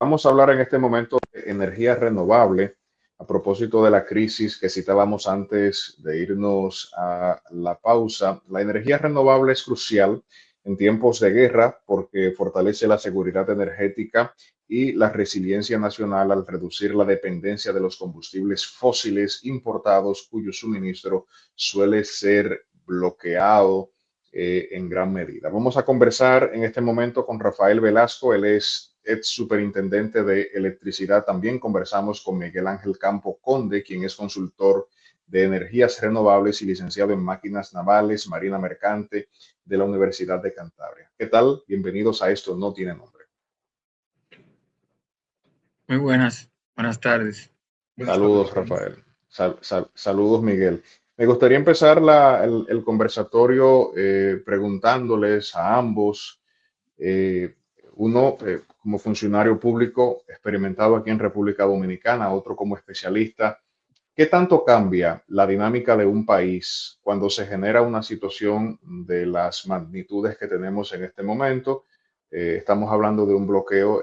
Vamos a hablar en este momento de energía renovable a propósito de la crisis que citábamos antes de irnos a la pausa. La energía renovable es crucial en tiempos de guerra porque fortalece la seguridad energética y la resiliencia nacional al reducir la dependencia de los combustibles fósiles importados cuyo suministro suele ser bloqueado en gran medida. Vamos a conversar en este momento con Rafael Velasco, él es ex superintendente de electricidad. También conversamos con Miguel Ángel Campo Conde, quien es consultor de energías renovables y licenciado en máquinas navales, marina mercante de la Universidad de Cantabria. ¿Qué tal? Bienvenidos a Esto No Tiene Nombre. Muy buenas tardes. Buenas tardes, Saludos, Rafael. Rafael. Saludos, Miguel. Me gustaría empezar el conversatorio preguntándoles a ambos, uno como funcionario público experimentado aquí en República Dominicana, otro como especialista, ¿qué tanto cambia la dinámica de un país cuando se genera una situación de las magnitudes que tenemos en este momento? Estamos hablando de un bloqueo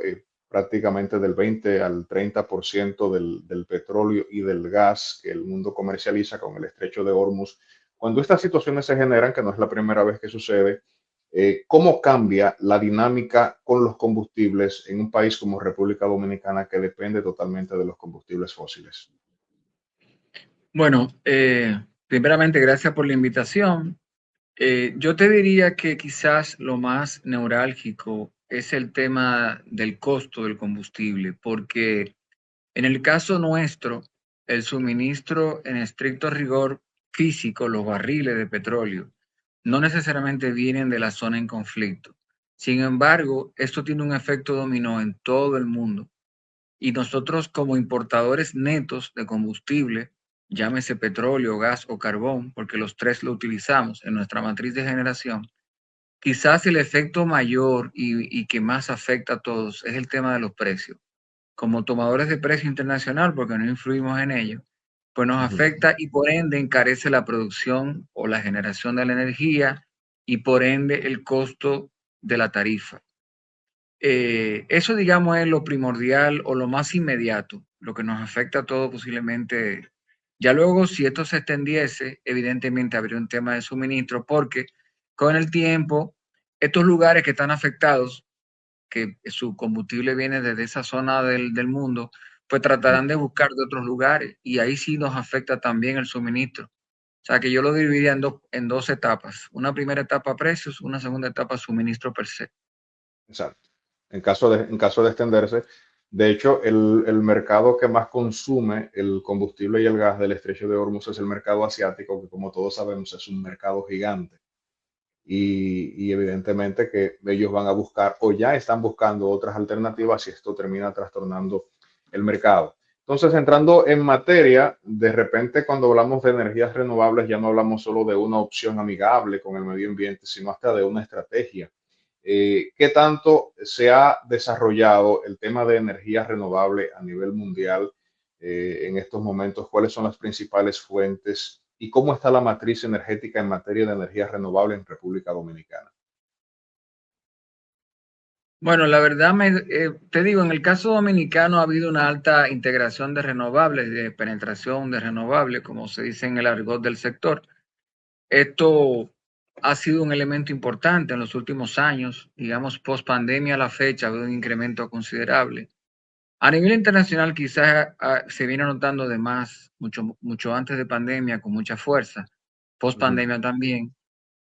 prácticamente del 20 al 30% del petróleo y del gas que el mundo comercializa con el estrecho de Hormuz. Cuando estas situaciones se generan, que no es la primera vez que sucede, ¿cómo cambia la dinámica con los combustibles en un país como República Dominicana que depende totalmente de los combustibles fósiles? Bueno, primeramente, gracias por la invitación. Yo te diría que quizás lo más neurálgico es el tema del costo del combustible, porque en el caso nuestro, el suministro en estricto rigor físico, los barriles de petróleo, no necesariamente vienen de la zona en conflicto. Sin embargo, esto tiene un efecto dominó en todo el mundo. Y nosotros como importadores netos de combustible, llámese petróleo, gas o carbón, porque los tres lo utilizamos en nuestra matriz de generación, quizás el efecto mayor y que más afecta a todos es el tema de los precios. Como tomadores de precio internacional, porque no influimos en ello, pues nos afecta y por ende encarece la producción o la generación de la energía y por ende el costo de la tarifa. Eso, digamos, es lo primordial o lo más inmediato, lo que nos afecta a todos posiblemente. Ya luego, si esto se extendiese, evidentemente habría un tema de suministro, porque con el tiempo, estos lugares que están afectados, que su combustible viene desde esa zona del mundo, pues tratarán de buscar de otros lugares y ahí sí nos afecta también el suministro. O sea que yo lo dividiría en dos etapas. Una primera etapa precios, una segunda etapa suministro per se. Exacto. En caso de extenderse, de hecho, el mercado que más consume el combustible y el gas del estrecho de Hormuz es el mercado asiático, que como todos sabemos es un mercado gigante. Y evidentemente que ellos van a buscar o ya están buscando otras alternativas si esto termina trastornando el mercado. Entonces, entrando en materia, de repente cuando hablamos de energías renovables ya no hablamos solo de una opción amigable con el medio ambiente, sino hasta de una estrategia. ¿Qué tanto se ha desarrollado el tema de energía renovable a nivel mundial en estos momentos? ¿Cuáles son las principales fuentes y cómo está la matriz energética en materia de energía renovable en República Dominicana? Bueno, la verdad, te digo, en el caso dominicano ha habido una alta integración de renovables, de penetración de renovables, como se dice en el argot del sector. Esto ha sido un elemento importante en los últimos años, digamos, post pandemia a la fecha, ha habido un incremento considerable. A nivel internacional quizás se viene notando de más, mucho antes de pandemia, con mucha fuerza, post pandemia también.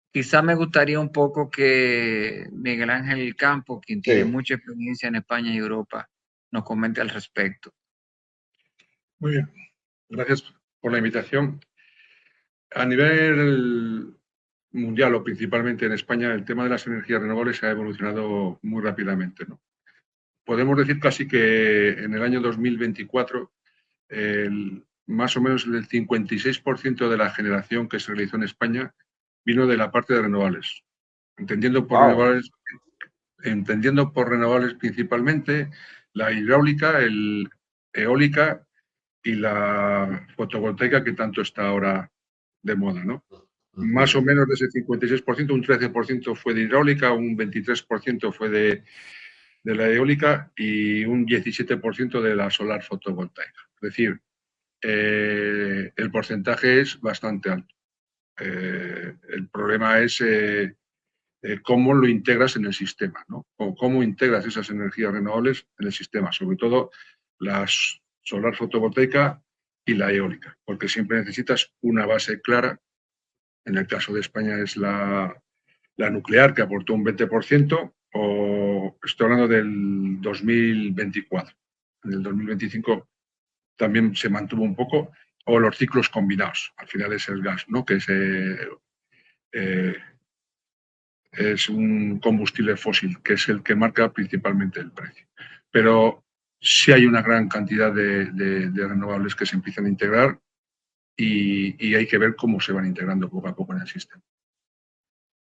Quizás me gustaría un poco que Miguel Ángel Campo, quien tiene Sí, mucha experiencia en España y Europa, nos comente al respecto. Muy bien, gracias por la invitación. A nivel mundial o principalmente en España, el tema de las energías renovables ha evolucionado muy rápidamente, ¿no? Podemos decir casi que en el año 2024, más o menos el 56% de la generación que se realizó en España vino de la parte de renovables, entendiendo por wow. renovables, entendiendo por renovables principalmente la hidráulica, el eólica y la fotovoltaica que tanto está ahora de moda, ¿no? Más o menos de ese 56%, un 13% fue de hidráulica, un 23% fue de la eólica y un 17% de la solar fotovoltaica. Es decir, el porcentaje es bastante alto. El problema es cómo lo integras en el sistema, ¿no? O cómo integras esas energías renovables en el sistema, sobre todo la solar fotovoltaica y la eólica, porque siempre necesitas una base clara. En el caso de España es la nuclear, que aportó un 20%, o estoy hablando del 2024. En el 2025 también se mantuvo un poco, o los ciclos combinados. Al final es el gas, ¿no? Que es un combustible fósil, que es el que marca principalmente el precio. Pero sí hay una gran cantidad de renovables que se empiezan a integrar y hay que ver cómo se van integrando poco a poco en el sistema.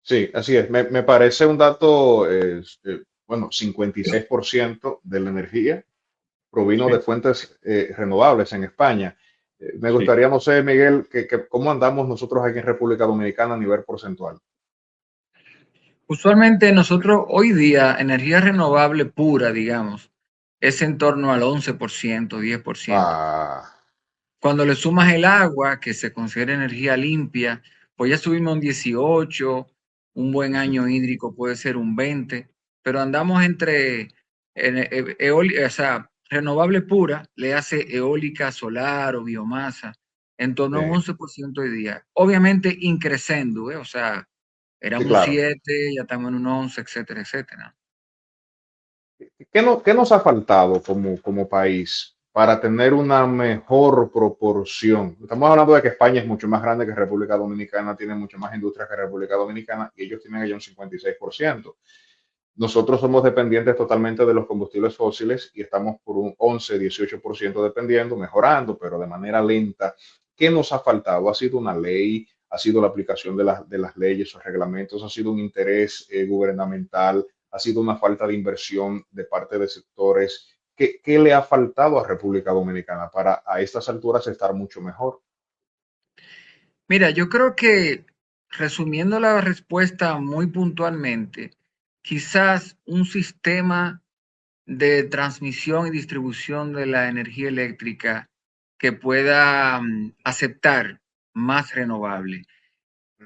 Sí, así es. Me parece un dato, bueno, 56% de la energía provino Sí, de fuentes renovables en España. Me sí. gustaría, no sé, Miguel, cómo andamos nosotros aquí en República Dominicana a nivel porcentual. Usualmente nosotros hoy día, energía renovable pura, digamos, es en torno al 11%, 10%. Ah, Cuando le sumas el agua, que se considera energía limpia, pues ya subimos un 18, un buen año hídrico puede ser un 20, pero andamos entre o sea, renovable pura, le hace eólica, solar o biomasa, en torno a un sí, 11% hoy día. Obviamente increciendo, o sea, sí, éramos un claro. 7, ya estamos en un 11, etcétera, etcétera. ¿Qué nos ha faltado como país para tener una mejor proporción? Estamos hablando de que España es mucho más grande que República Dominicana, tiene mucho más industria que República Dominicana y ellos tienen allá un 56%. Nosotros somos dependientes totalmente de los combustibles fósiles y estamos por un 11-18% dependiendo, mejorando, pero de manera lenta. ¿Qué nos ha faltado? ¿Ha sido una ley? ¿Ha sido la aplicación de las leyes o reglamentos? ¿Ha sido un interés gubernamental? ¿Ha sido una falta de inversión de parte de sectores? ¿Qué le ha faltado a República Dominicana para a estas alturas estar mucho mejor? Mira, yo creo que resumiendo la respuesta muy puntualmente, quizás un sistema de transmisión y distribución de la energía eléctrica que pueda aceptar más renovable.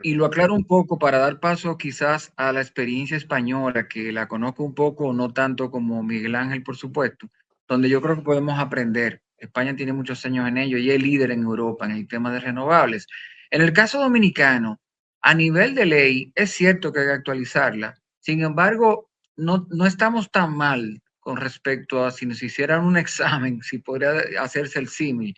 Y lo aclaro un poco para dar paso quizás a la experiencia española, que la conozco un poco, no tanto como Miguel Ángel, por supuesto, donde yo creo que podemos aprender. España tiene muchos años en ello y es líder en Europa en el tema de renovables. En el caso dominicano, a nivel de ley, es cierto que hay que actualizarla. Sin embargo, no estamos tan mal con respecto a si nos hicieran un examen, si podría hacerse el símil,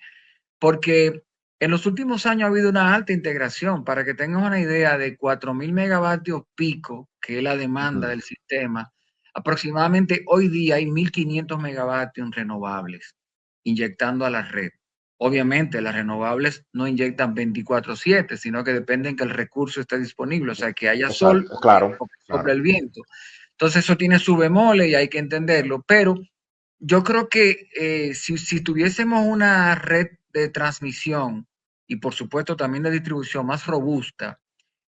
porque en los últimos años ha habido una alta integración. Para que tengas una idea, de 4.000 megavatios pico, que es la demanda del sistema, aproximadamente hoy día hay 1.500 megavatios renovables inyectando a la red. Obviamente las renovables no inyectan 24/7, sino que dependen que el recurso esté disponible, o sea, que haya sol Exacto, claro, o que sople claro. el viento. Entonces eso tiene su bemoles y hay que entenderlo, pero yo creo que si tuviésemos una red de transmisión y por supuesto también de distribución más robusta,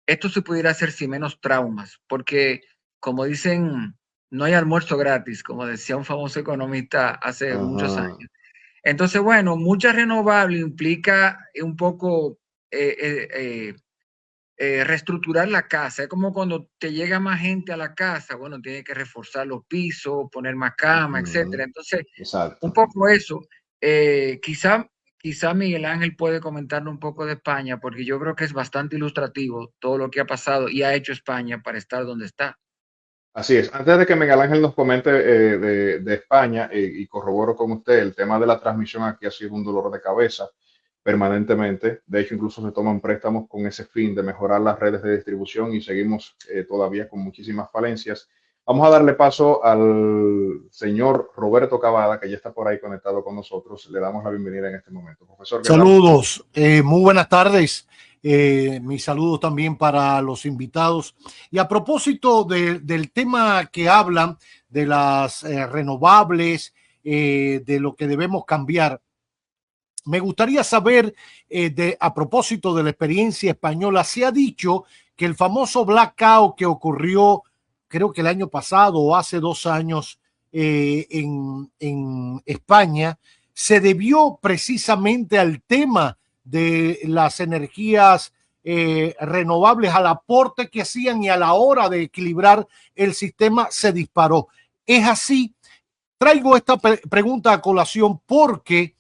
esto se pudiera hacer sin menos traumas, porque como dicen, no hay almuerzo gratis, como decía un famoso economista hace muchos Ajá. años. Entonces, bueno, mucha renovable implica un poco eh, eh, eh, reestructurar la casa. Es como cuando te llega más gente a la casa, bueno, tiene que reforzar los pisos, poner más cama, etcétera. Entonces, un Exacto. poco eso. Quizá Miguel Ángel puede comentarle un poco de España, porque yo creo que es bastante ilustrativo todo lo que ha pasado y ha hecho España para estar donde está. Así es. Antes de que Miguel Ángel nos comente de España y corroboro con usted, el tema de la transmisión aquí ha sido un dolor de cabeza permanentemente. De hecho, incluso se toman préstamos con ese fin de mejorar las redes de distribución y seguimos todavía con muchísimas falencias. Vamos a darle paso al señor Roberto Cavada, que ya está por ahí conectado con nosotros. Le damos la bienvenida en este momento. Profesor, ¿qué tal? Saludos, muy buenas tardes. Mis saludos también para los invitados. Y a propósito del tema que hablan de las renovables, de lo que debemos cambiar, me gustaría saber, a propósito de la experiencia española, se ha dicho que el famoso blackout que ocurrió, creo que el año pasado o hace 2 años, en España se debió precisamente al tema de las energías renovables, al aporte que hacían, y a la hora de equilibrar el sistema se disparó. Es así. Traigo esta pregunta a colación porque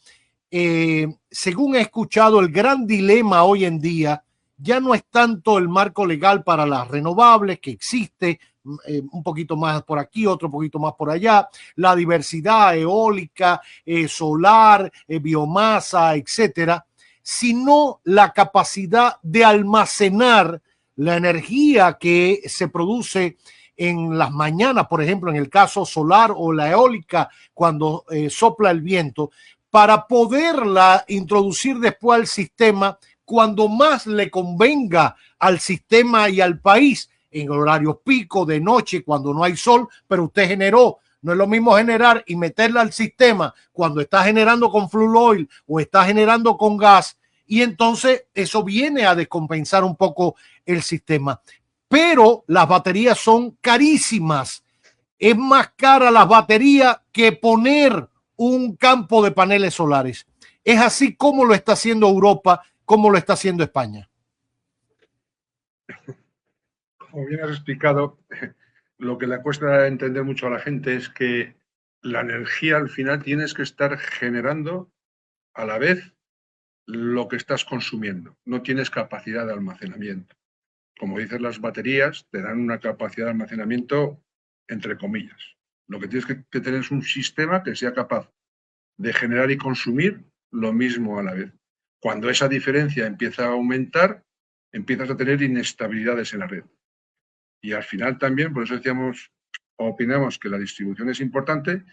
según he escuchado, el gran dilema hoy en día ya no es tanto el marco legal para las renovables, que existe un poquito más por aquí, otro poquito más por allá, la diversidad eólica, solar, biomasa, etcétera, sino la capacidad de almacenar la energía que se produce en las mañanas, por ejemplo, en el caso solar o la eólica, cuando sopla el viento, para poderla introducir después al sistema cuando más le convenga al sistema y al país, en horarios pico, de noche, cuando no hay sol, pero usted generó. No es lo mismo generar y meterla al sistema cuando está generando con fuel oil o está generando con gas, y entonces eso viene a descompensar un poco el sistema. Pero las baterías son carísimas. Es más cara las baterías que poner un campo de paneles solares. Es así como lo está haciendo Europa, como lo está haciendo España. Como bien has explicado, lo que le cuesta entender mucho a la gente es que la energía al final tienes que estar generando a la vez lo que estás consumiendo. No tienes capacidad de almacenamiento. Como dices, las baterías te dan una capacidad de almacenamiento entre comillas. Lo que tienes que tener es un sistema que sea capaz de generar y consumir lo mismo a la vez. Cuando esa diferencia empieza a aumentar, empiezas a tener inestabilidades en la red. Y al final también, por eso decíamos, opinamos que la distribución es importante.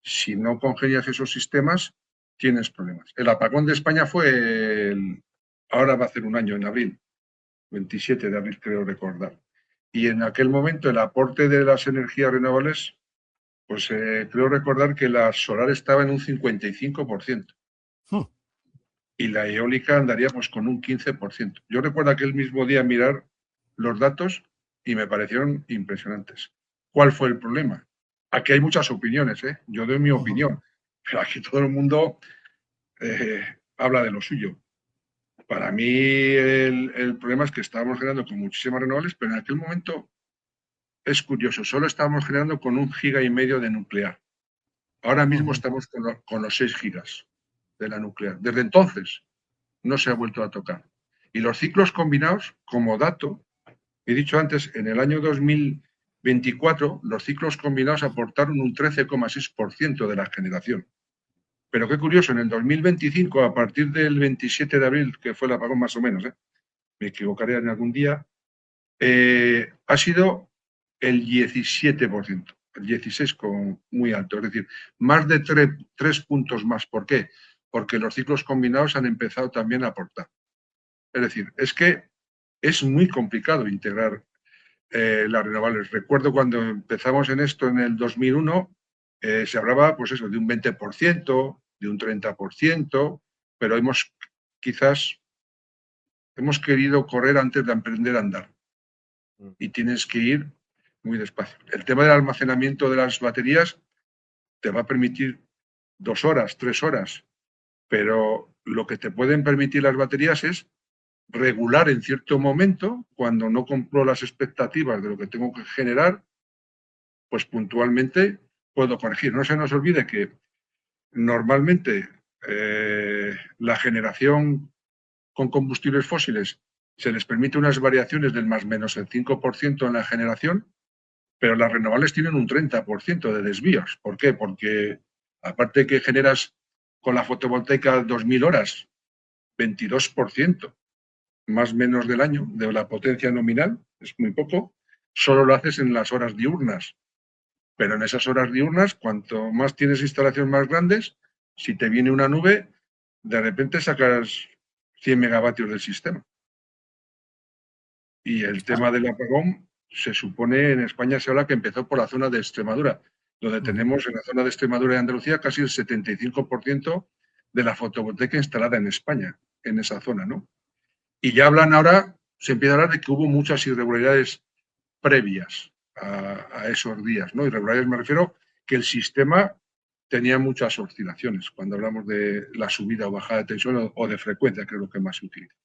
Si no congenias esos sistemas, tienes problemas. El apagón de España fue, ahora va a ser un año, en abril, 27 de abril creo recordar. Y en aquel momento el aporte de las energías renovables, pues creo recordar que la solar estaba en un 55%. Y la eólica andaría pues con un 15%. Yo recuerdo aquel mismo día mirar los datos y me parecieron impresionantes. ¿Cuál fue el problema? Aquí hay muchas opiniones, ¿eh? Yo doy mi opinión, pero aquí todo el mundo habla de lo suyo. Para mí el problema es que estábamos generando con muchísimas renovables, pero en aquel momento es curioso, solo estábamos generando con 1,5 gigas de nuclear. Ahora mismo estamos con los 6 gigas de la nuclear. Desde entonces no se ha vuelto a tocar. Y los ciclos combinados, como dato, he dicho antes, en el año 2024 los ciclos combinados aportaron un 13,6% de la generación. Pero qué curioso, en el 2025, a partir del 27 de abril, que fue el apagón más o menos, me equivocaré en algún día, ha sido el 17%, el 16% con muy alto, es decir, más de 3 puntos más. ¿Por qué? Porque los ciclos combinados han empezado también a aportar. Es decir, es que es muy complicado integrar las renovables. Recuerdo cuando empezamos en esto en el 2001, se hablaba pues eso, de un 20%, de un 30%, pero quizás hemos querido correr antes de aprender a andar. Y tienes que ir muy despacio. El tema del almacenamiento de las baterías te va a permitir 2 horas, 3 horas, pero lo que te pueden permitir las baterías es regular en cierto momento, cuando no cumplo las expectativas de lo que tengo que generar, pues puntualmente puedo corregir. No se nos olvide que normalmente la generación con combustibles fósiles se les permite unas variaciones del más menos el 5% en la generación, pero las renovables tienen un 30% de desvíos. ¿Por qué? Porque aparte que generas con la fotovoltaica 2.000 horas, 22%, más menos del año, de la potencia nominal, es muy poco, solo lo haces en las horas diurnas. Pero en esas horas diurnas, cuanto más tienes instalaciones más grandes, si te viene una nube, de repente sacas 100 megavatios del sistema. Y el tema del apagón, se supone, en España se habla que empezó por la zona de Extremadura, donde tenemos en la zona de Extremadura y Andalucía casi el 75% de la fotovoltaica instalada en España, en esa zona, ¿no? Y ya hablan ahora, se empieza a hablar de que hubo muchas irregularidades previas a esos días, ¿no? Irregularidades me refiero que el sistema tenía muchas oscilaciones cuando hablamos de la subida o bajada de tensión o de frecuencia, que es lo que más se utiliza.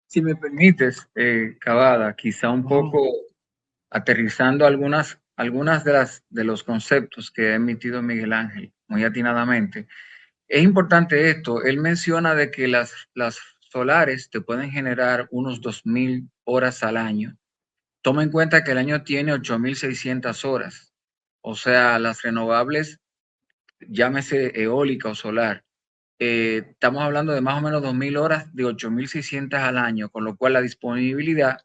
Si me permites, Cavada, quizá un poco aterrizando algunas de los conceptos que ha emitido Miguel Ángel muy atinadamente. Es importante esto. Él menciona de que las solares te pueden generar unos 2.000 horas al año. Toma en cuenta que el año tiene 8.600 horas. O sea, las renovables, llámese eólica o solar, estamos hablando de más o menos 2.000 horas de 8.600 al año, con lo cual la disponibilidad,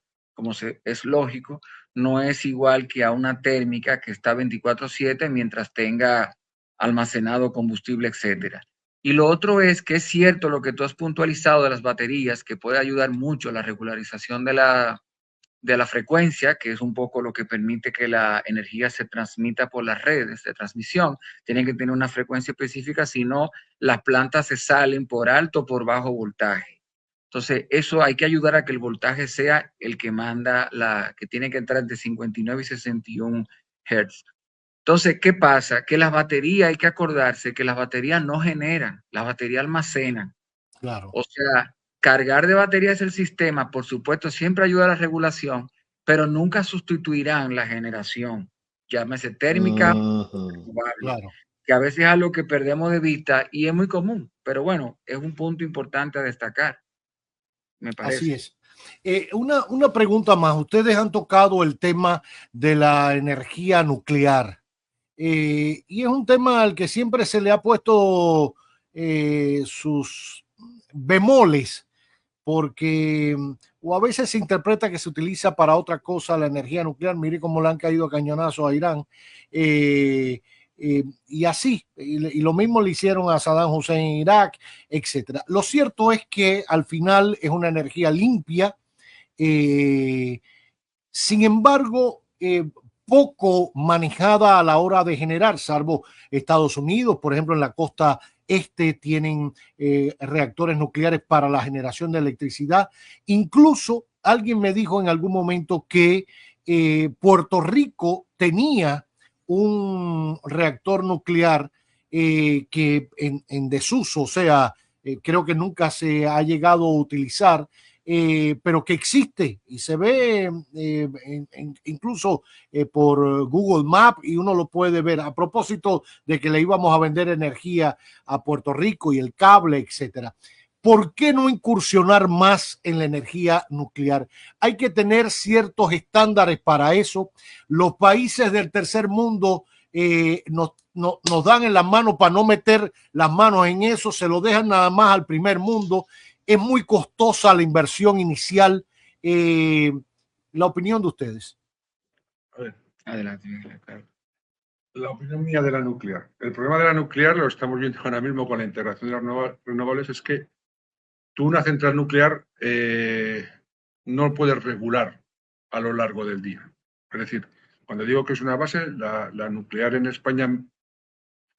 es lógico, no es igual que a una térmica que está 24/7 mientras tenga almacenado combustible, etcétera. Y lo otro es que es cierto lo que tú has puntualizado de las baterías, que puede ayudar mucho a la regularización de la frecuencia, que es un poco lo que permite que la energía se transmita por las redes de transmisión. Tienen que tener una frecuencia específica, si no, las plantas se salen por alto o por bajo voltaje. Entonces, eso hay que ayudar a que el voltaje sea el que manda, que tiene que entrar entre 59 y 61 Hz. Entonces, ¿qué pasa? Que las baterías, hay que acordarse que las baterías no generan, las baterías almacenan. Claro. O sea, cargar de baterías el sistema, por supuesto, siempre ayuda a la regulación, pero nunca sustituirán la generación, llámese térmica o renovable, Claro. que a veces es algo que perdemos de vista y es muy común, pero bueno, es un punto importante a destacar, me parece. Así es. Una pregunta más. Ustedes han tocado el tema de la energía nuclear y es un tema al que siempre se le ha puesto sus bemoles porque o a veces se interpreta que se utiliza para otra cosa la energía nuclear. Mire cómo le han caído a cañonazos a Irán. Y así, y lo mismo le hicieron a Saddam Hussein en Irak, etcétera. Lo cierto es que al final es una energía limpia, sin embargo, poco manejada a la hora de generar, salvo Estados Unidos, por ejemplo, en la costa este tienen reactores nucleares para la generación de electricidad. Incluso alguien me dijo en algún momento que Puerto Rico tenía un reactor nuclear que en desuso, o sea, creo que nunca se ha llegado a utilizar, pero que existe y se ve incluso por Google Maps y uno lo puede ver. A propósito de que le íbamos a vender energía a Puerto Rico y el cable, etcétera. ¿Por qué no incursionar más en la energía nuclear? Hay que tener ciertos estándares para eso. Los países del tercer mundo nos dan en las manos para no meter las manos en eso, se lo dejan nada más al primer mundo. Es muy costosa la inversión inicial. La opinión de ustedes. A ver, Adelante. la opinión mía de la nuclear. El problema de la nuclear, lo estamos viendo ahora mismo con la integración de las renovables, es que tú una central nuclear no puedes regular a lo largo del día. Es decir, cuando digo que es una base, la nuclear en España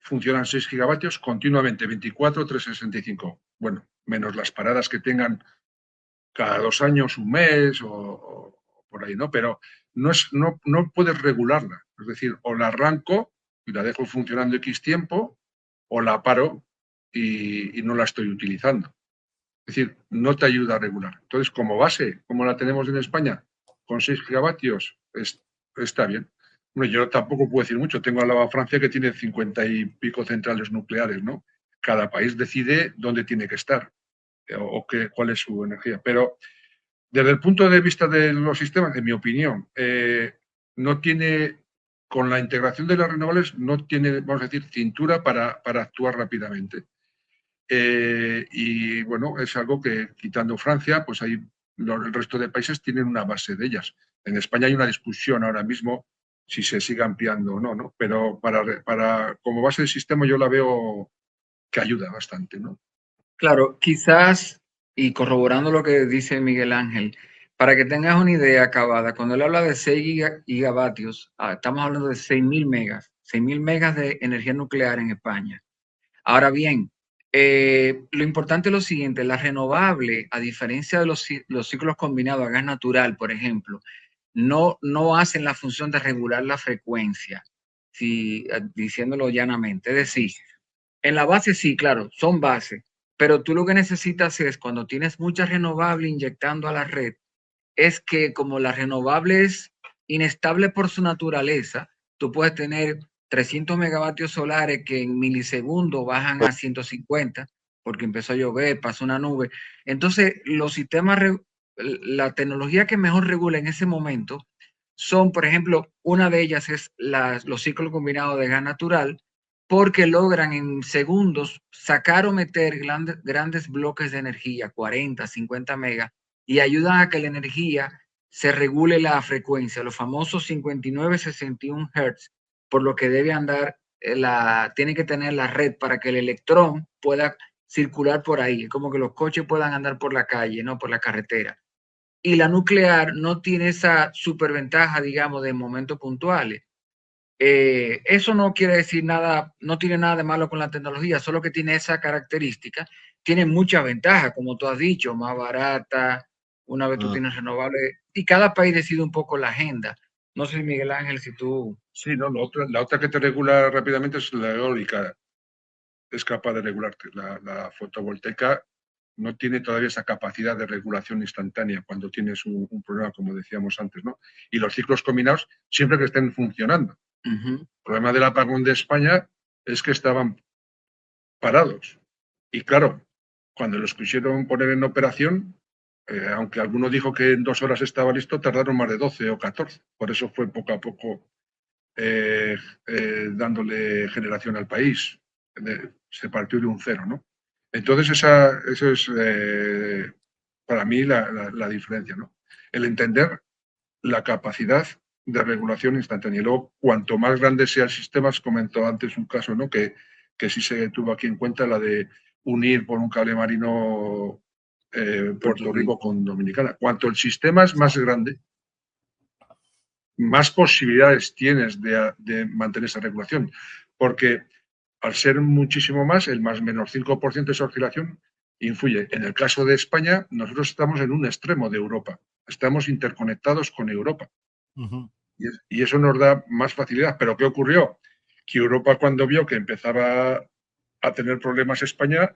funcionan 6 gigavatios continuamente, 24, 365. Bueno, menos las paradas que tengan cada 2 años, un mes o por ahí, ¿no? Pero no puedes regularla. Es decir, o la arranco y la dejo funcionando X tiempo, o la paro y no la estoy utilizando. Es decir, no te ayuda a regular. Entonces, como base, como la tenemos en España, con 6 gigavatios, está bien. Bueno, yo tampoco puedo decir mucho. Tengo al lado a Francia que tiene 50 y pico centrales nucleares, ¿no? Cada país decide dónde tiene que estar o cuál es su energía. Pero desde el punto de vista de los sistemas, en mi opinión, no tiene, con la integración de las renovables, no tiene, vamos a decir, cintura para actuar rápidamente. Y bueno, es algo que, quitando Francia, pues el resto de países tienen una base de ellas. En España hay una discusión ahora mismo si se sigue ampliando o no, ¿no? Pero como base del sistema yo la veo que ayuda bastante, ¿no? Claro, quizás, y corroborando lo que dice Miguel Ángel, para que tengas una idea acabada, cuando él habla de 6 gigavatios, estamos hablando de 6.000 megas, 6.000 megas de energía nuclear en España. Ahora bien, lo importante es lo siguiente, la renovable, a diferencia de los ciclos combinados a gas natural, por ejemplo, no hacen la función de regular la frecuencia. diciéndolo llanamente. Es decir, en la base sí, claro, son bases, pero tú lo que necesitas es, cuando tienes mucha renovable inyectando a la red, es que como la renovable es inestable por su naturaleza, tú puedes tener 300 megavatios solares que en milisegundos bajan a 150 porque empezó a llover, pasó una nube. Entonces, los sistemas, la tecnología que mejor regula en ese momento son, por ejemplo, una de ellas es los ciclos combinados de gas natural, porque logran en segundos sacar o meter grandes bloques de energía, 40, 50 megas, y ayudan a que la energía se regule la frecuencia, los famosos 59-61 Hz, por lo que debe andar, tiene que tener la red para que el electrón pueda circular por ahí, es como que los coches puedan andar por la calle, no por la carretera. Y la nuclear no tiene esa superventaja, digamos, de momentos puntuales. Eso no quiere decir nada, no tiene nada de malo con la tecnología, solo que tiene esa característica. Tiene muchas ventajas, como tú has dicho, más barata, una vez tú tienes renovable, y cada país decide un poco la agenda. No sé, Miguel Ángel, si tú... Sí, no, la otra que te regula rápidamente es la eólica. Es capaz de regularte. La fotovoltaica no tiene todavía esa capacidad de regulación instantánea cuando tienes un problema, como decíamos antes, ¿no? Y los ciclos combinados, siempre que estén funcionando. El problema del apagón de España es que estaban parados. Y claro, cuando los quisieron poner en operación, aunque alguno dijo que en 2 horas estaba listo, tardaron más de 12 o 14. Por eso fue poco a poco dándole generación al país. Se partió de un cero, ¿no? Entonces, eso es para mí la diferencia, ¿no? El entender la capacidad de regulación instantánea. Y luego, cuanto más grande sea el sistema, comentó antes un caso, ¿no? Que sí se tuvo aquí en cuenta, la de unir por un cable marino Puerto Rico con Dominicana. Cuanto el sistema es más grande, más posibilidades tienes de mantener esa regulación. Porque al ser muchísimo más, el más menos 5% de esa oscilación influye. En el caso de España, nosotros estamos en un extremo de Europa. Estamos interconectados con Europa. Y eso nos da más facilidad. Pero ¿qué ocurrió? Que Europa, cuando vio que empezaba a tener problemas España,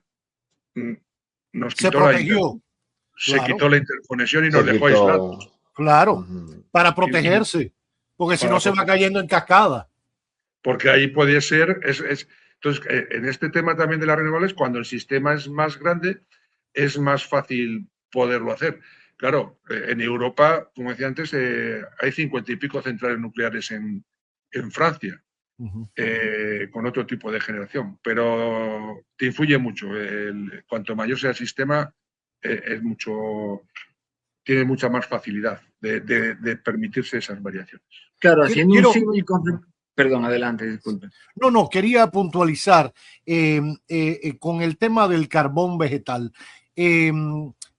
nos quitó quitó la interconexión y nos dejó aislados. Claro, para protegerse, porque si no se va cayendo en cascada. Porque ahí puede ser... Entonces, en este tema también de las renovables, cuando el sistema es más grande, es más fácil poderlo hacer. Claro, en Europa, como decía antes, hay 50 y pico centrales nucleares en Francia, con otro tipo de generación, pero te influye mucho. Cuanto mayor sea el sistema, tiene mucha más facilidad de permitirse esas variaciones. Claro, haciendo un símil con... Perdón, adelante, disculpe. No, quería puntualizar con el tema del carbón vegetal.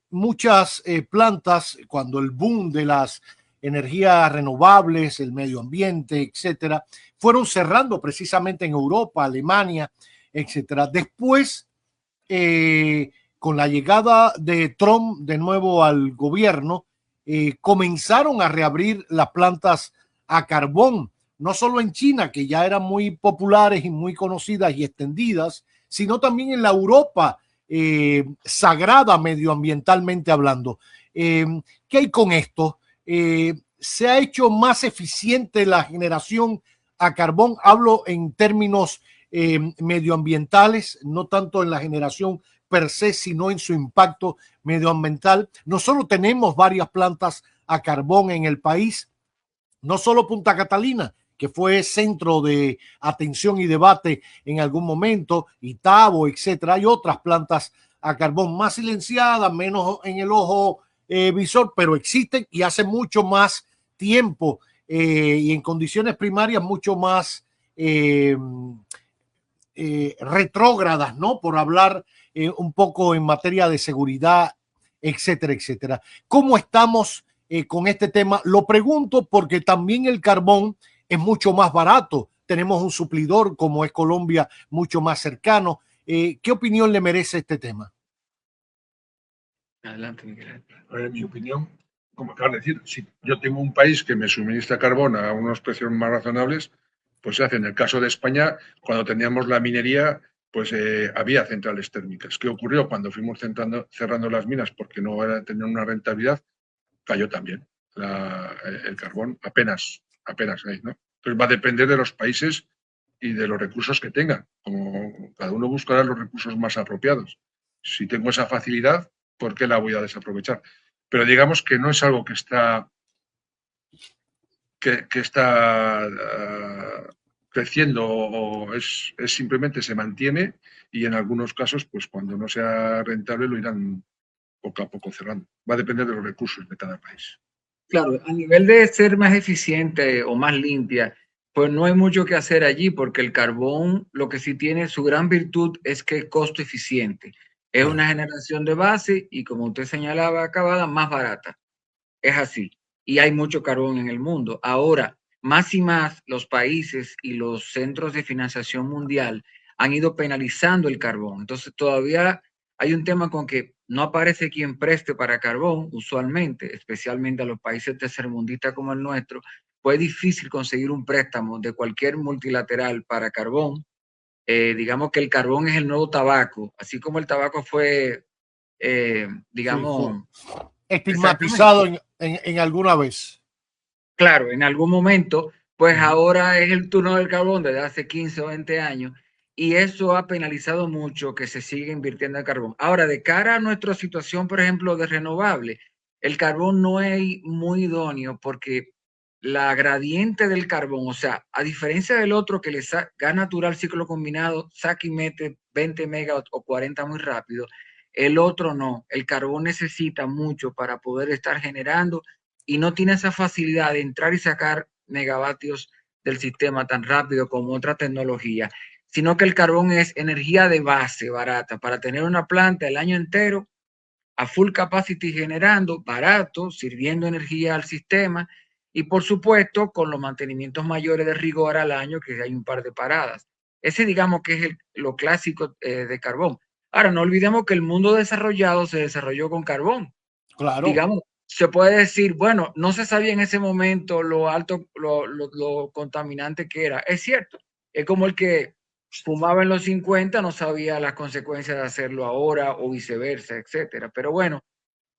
Muchas plantas, cuando el boom de las energías renovables, el medio ambiente, etcétera, fueron cerrando precisamente en Europa, Alemania, etcétera. Después, con la llegada de Trump de nuevo al gobierno, comenzaron a reabrir las plantas a carbón, no solo en China, que ya eran muy populares y muy conocidas y extendidas, sino también en la Europa sagrada medioambientalmente hablando. ¿Qué hay con esto? ¿Se ha hecho más eficiente la generación a carbón? Hablo en términos medioambientales, no tanto en la generación per se, sino en su impacto medioambiental. Nosotros tenemos varias plantas a carbón en el país, no solo Punta Catalina, que fue centro de atención y debate en algún momento, Itabo, etcétera. Hay otras plantas a carbón más silenciadas, menos en el ojo visor, pero existen y hace mucho más tiempo y en condiciones primarias mucho más retrógradas, ¿no? Por hablar un poco en materia de seguridad, etcétera, etcétera. ¿Cómo estamos con este tema? Lo pregunto porque también el carbón es mucho más barato. Tenemos un suplidor como es Colombia mucho más cercano. ¿Qué opinión le merece este tema? Adelante, Miguel. En mi opinión, como acabas de decir, si yo tengo un país que me suministra carbón a unos precios más razonables, pues se hace. En el caso de España, cuando teníamos la minería, pues había centrales térmicas. ¿Qué ocurrió? Cuando fuimos cerrando las minas porque no tenían una rentabilidad, cayó también el carbón, apenas hay, ¿no? Entonces va a depender de los países y de los recursos que tengan. Como cada uno buscará los recursos más apropiados. Si tengo esa facilidad, ¿por qué la voy a desaprovechar? Pero digamos que no es algo que está creciendo, o es simplemente se mantiene, y en algunos casos, pues cuando no sea rentable, lo irán poco a poco cerrando. Va a depender de los recursos de cada país. Claro, a nivel de ser más eficiente o más limpia, pues no hay mucho que hacer allí, porque el carbón lo que sí tiene su gran virtud es que es costo eficiente. Es una generación de base y, como usted señalaba, acabada, más barata. Es así. Y hay mucho carbón en el mundo. Ahora, más y más los países y los centros de financiación mundial han ido penalizando el carbón. Entonces, todavía hay un tema con que no aparece quien preste para carbón, usualmente, especialmente a los países tercermundistas como el nuestro, pues es difícil conseguir un préstamo de cualquier multilateral para carbón. Digamos que el carbón es el nuevo tabaco, así como el tabaco fue, digamos, sí, estigmatizado en alguna vez. Claro, en algún momento, pues ahora es el turno del carbón desde hace 15 o 20 años, y eso ha penalizado mucho que se siga invirtiendo en carbón. Ahora, de cara a nuestra situación, por ejemplo, de renovable, el carbón no es muy idóneo porque la gradiente del carbón, o sea, a diferencia del otro que le gas natural ciclo combinado, saca y mete 20 megas o 40 muy rápido, el otro no. El carbón necesita mucho para poder estar generando y no tiene esa facilidad de entrar y sacar megavatios del sistema tan rápido como otra tecnología, sino que el carbón es energía de base barata para tener una planta el año entero a full capacity generando, barato, sirviendo energía al sistema y, por supuesto, con los mantenimientos mayores de rigor al año, que hay un par de paradas. Ese, digamos, que es lo clásico de carbón. Ahora, no olvidemos que el mundo desarrollado se desarrolló con carbón. Claro. Digamos, se puede decir, bueno, no se sabía en ese momento lo alto, lo contaminante que era. Es cierto, es como el que fumaba en los 50 no sabía las consecuencias de hacerlo ahora o viceversa, etcétera. Pero bueno,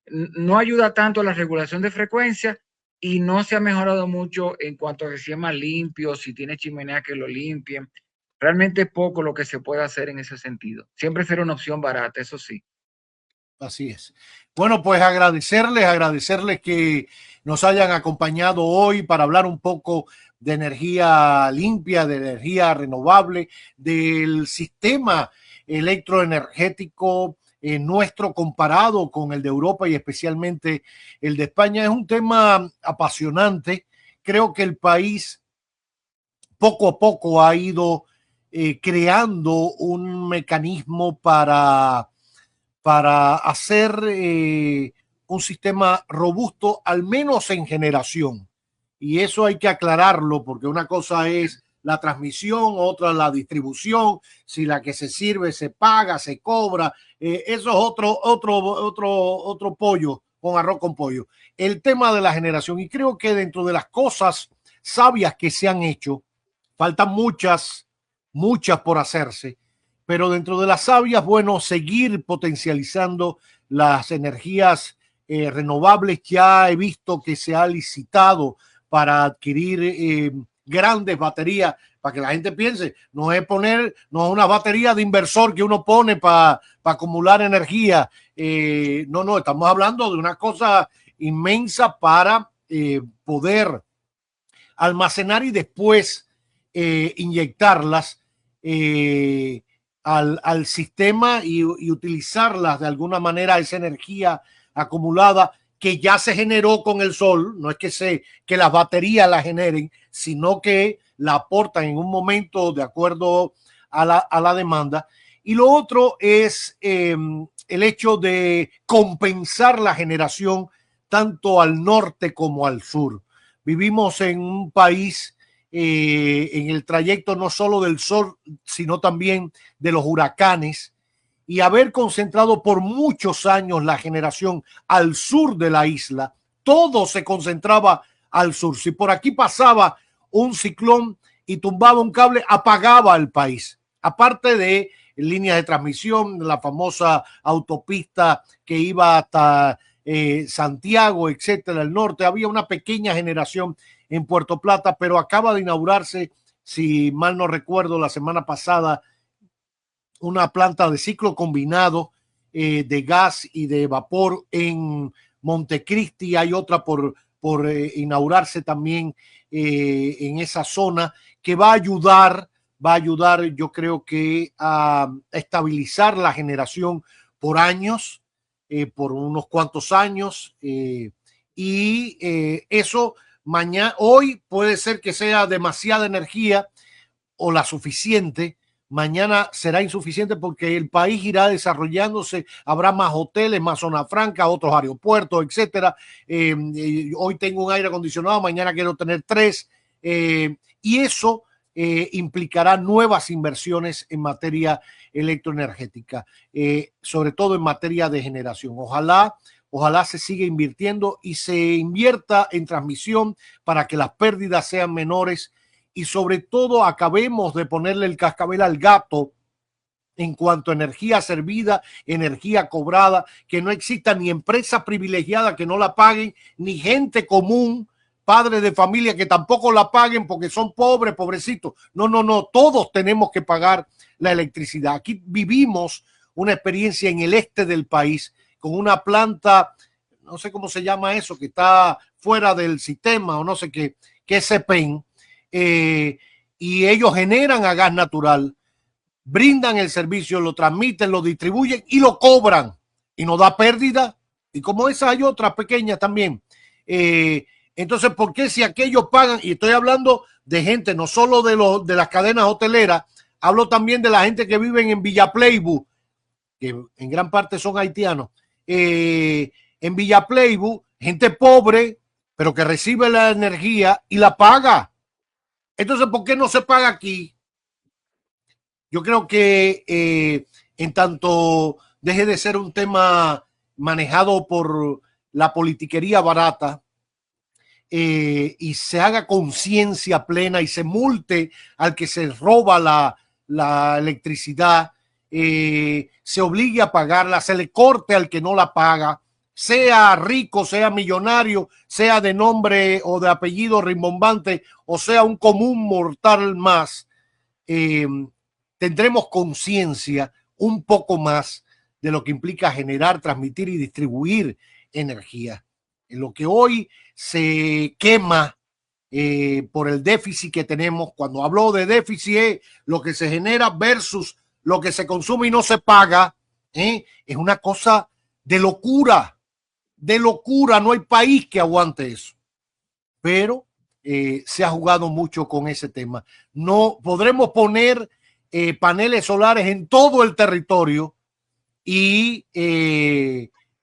no ayuda tanto a la regulación de frecuencia y no se ha mejorado mucho en cuanto a que si es más limpio, si tiene chimenea que lo limpien. Realmente es poco lo que se puede hacer en ese sentido. Siempre será una opción barata, eso sí. Así es. Bueno, pues agradecerles que nos hayan acompañado hoy para hablar un poco de energía limpia, de energía renovable, del sistema electroenergético nuestro comparado con el de Europa y especialmente el de España. Es un tema apasionante. Creo que el país poco a poco ha ido creando un mecanismo para hacer un sistema robusto, al menos en generación. Y eso hay que aclararlo, porque una cosa es la transmisión, otra la distribución, si la que se sirve se paga, se cobra, eso es otro pollo con arroz con pollo. El tema de la generación, y creo que dentro de las cosas sabias que se han hecho, faltan muchas por hacerse, pero dentro de las sabias, bueno, seguir potencializando las energías renovables. Ya he visto que se ha licitado para adquirir grandes baterías, para que la gente piense, no es una batería de inversor que uno pone para acumular energía. No, estamos hablando de una cosa inmensa para poder almacenar y después inyectarlas al sistema y utilizarlas de alguna manera, esa energía acumulada que ya se generó con el sol. No es que las baterías la generen, sino que la aportan en un momento de acuerdo a la demanda. Y lo otro es el hecho de compensar la generación tanto al norte como al sur. Vivimos en un país en el trayecto no solo del sol, sino también de los huracanes, y haber concentrado por muchos años la generación al sur de la isla, todo se concentraba al sur. Si por aquí pasaba un ciclón, y tumbaba un cable, apagaba el país. Aparte de líneas de transmisión, la famosa autopista que iba hasta Santiago, etcétera, el norte, había una pequeña generación en Puerto Plata, pero acaba de inaugurarse, si mal no recuerdo, la semana pasada, una planta de ciclo combinado de gas y de vapor en Montecristi. Hay otra por inaugurarse también en esa zona, que va a ayudar, yo creo que a estabilizar la generación por años, por unos cuantos años, y eso hoy puede ser que sea demasiada energía o la suficiente. Mañana será insuficiente porque el país irá desarrollándose, habrá más hoteles, más zona franca, otros aeropuertos, etcétera. Hoy tengo un aire acondicionado, mañana quiero tener 3, y eso implicará nuevas inversiones en materia electroenergética, sobre todo en materia de generación. Ojalá se siga invirtiendo y se invierta en transmisión para que las pérdidas sean menores y sobre todo acabemos de ponerle el cascabel al gato en cuanto a energía servida, energía cobrada, que no exista ni empresa privilegiada que no la paguen, ni gente común, padres de familia que tampoco la paguen porque son pobres, pobrecitos. No, todos tenemos que pagar la electricidad. Aquí vivimos una experiencia en el este del país con una planta, no sé cómo se llama eso, que está fuera del sistema o no sé qué, que es CEPEN, y ellos generan a gas natural, brindan el servicio, lo transmiten, lo distribuyen y lo cobran y no da pérdida. Y como esa hay otras pequeñas también. Entonces, ¿por qué si aquellos pagan? Y estoy hablando de gente, no solo de las cadenas hoteleras, hablo también de la gente que viven en Villa Playboy, que en gran parte son haitianos. En Villa Playboy, gente pobre, pero que recibe la energía y la paga. Entonces, ¿por qué no se paga aquí? Yo creo que en tanto deje de ser un tema manejado por la politiquería barata y se haga conciencia plena y se multe al que se roba la electricidad, se obligue a pagarla, se le corte al que no la paga, sea rico, sea millonario, sea de nombre o de apellido rimbombante, o sea un común mortal más, tendremos conciencia un poco más de lo que implica generar, transmitir y distribuir energía. En lo que hoy se quema por el déficit que tenemos, cuando hablo de déficit es lo que se genera versus lo que se consume y no se paga, es una cosa de locura. No hay país que aguante eso, pero se ha jugado mucho con ese tema. No podremos poner paneles solares en todo el territorio y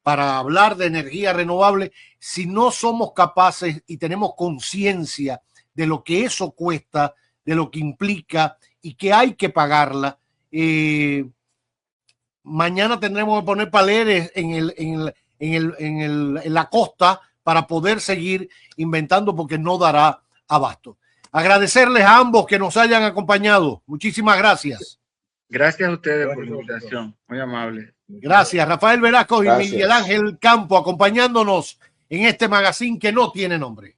para hablar de energía renovable, si no somos capaces y tenemos conciencia de lo que eso cuesta, de lo que implica y que hay que pagarla. Mañana tendremos que poner paneles en la costa para poder seguir inventando porque no dará abasto. Agradecerles a ambos que nos hayan acompañado. Muchísimas gracias. Gracias a ustedes por la invitación. Muy amable. Gracias, Rafael Velasco y Miguel Ángel Campo, acompañándonos en este magazine que no tiene nombre.